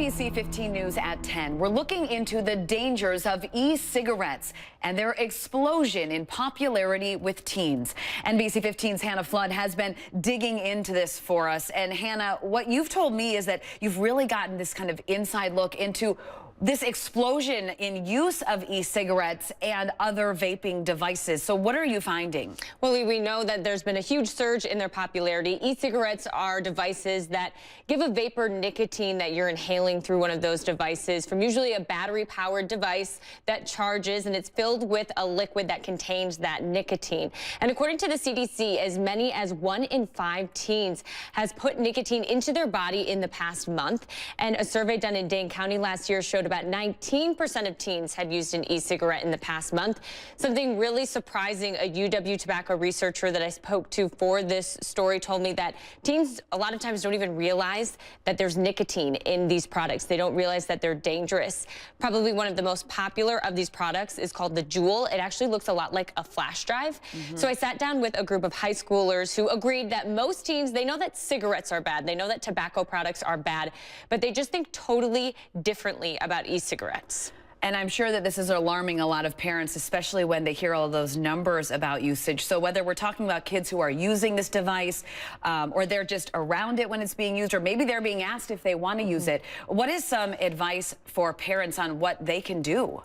NBC15 News at 10. We're looking into the dangers of e-cigarettes and their explosion in popularity with teens. NBC15's Hannah Flood has been digging into this for us. And Hannah, what you've told me is that you've really gotten this kind of inside look into this explosion in use of e-cigarettes and other vaping devices. So what are you finding? Well, we know that there's been a huge surge in their popularity. E-cigarettes are devices that give a vapor nicotine that you're inhaling through one of those devices from usually a battery-powered device that charges, and it's filled with a liquid that contains that nicotine. And according to the CDC, as many as 1 in 5 teens has put nicotine into their body in the past month. And a survey done in Dane County last year showed about 19% of teens had used an e-cigarette in the past month. Something really surprising, a UW tobacco researcher that I spoke to for this story told me that teens a lot of times don't even realize that there's nicotine in these products. They don't realize that they're dangerous. Probably one of the most popular of these products is called the Juul. It actually looks a lot like a flash drive. So I sat down with a group of high schoolers who agreed that most teens, they know that cigarettes are bad. They know that tobacco products are bad, but they just think totally differently about e-cigarettes. And I'm sure that this is alarming a lot of parents, especially when they hear all of those numbers about usage. So whether we're talking about kids who are using this device or they're just around it when it's being used, or maybe they're being asked if they want to use it, what is some advice for parents on what they can do?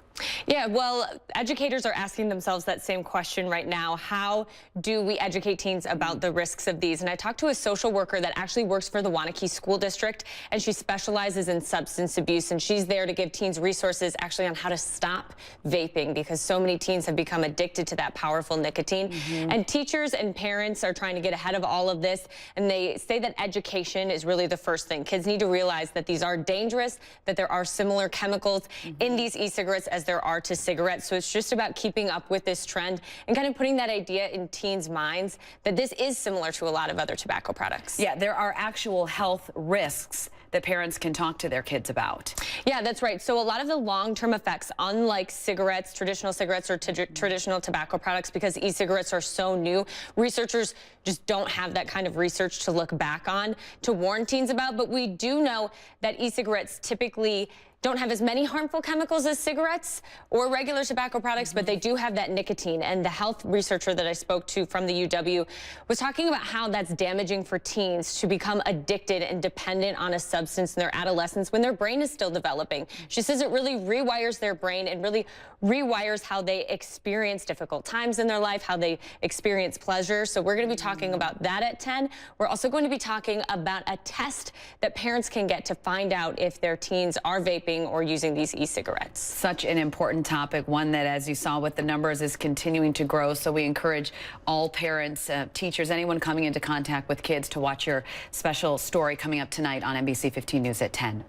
Yeah, well, educators are asking themselves that same question right now. How do we educate teens about the risks of these? And I talked to a social worker that actually works for the Waunakee School District, and she specializes in substance abuse, and she's there to give teens resources actually on how to stop vaping, because so many teens have become addicted to that powerful nicotine. And teachers and parents are trying to get ahead of all of this, and they say that education is really the first thing. Kids need to realize that these are dangerous, that there are similar chemicals in these e-cigarettes as there are to cigarettes. So it's just about keeping up with this trend and kind of putting that idea in teens' minds that this is similar to a lot of other tobacco products. Yeah, there are actual health risks that parents can talk to their kids about. Yeah, that's right. So a lot of the long-term effects, unlike cigarettes, traditional cigarettes or traditional tobacco products, because e-cigarettes are so new, researchers just don't have that kind of research to look back on to warn teens about. But we do know that e-cigarettes typically don't have as many harmful chemicals as cigarettes or regular tobacco products, but they do have that nicotine. And the health researcher that I spoke to from the UW was talking about how that's damaging for teens to become addicted and dependent on a substance in their adolescence when their brain is still developing. She says it really rewires their brain and really rewires how they experience difficult times in their life, how they experience pleasure. So we're going to be talking about that at 10. We're also going to be talking about a test that parents can get to find out if their teens are vaping or using these e-cigarettes. Such an important topic, one that, as you saw with the numbers, is continuing to grow. So we encourage all parents, teachers, anyone coming into contact with kids to watch your special story coming up tonight on NBC15 News at 10.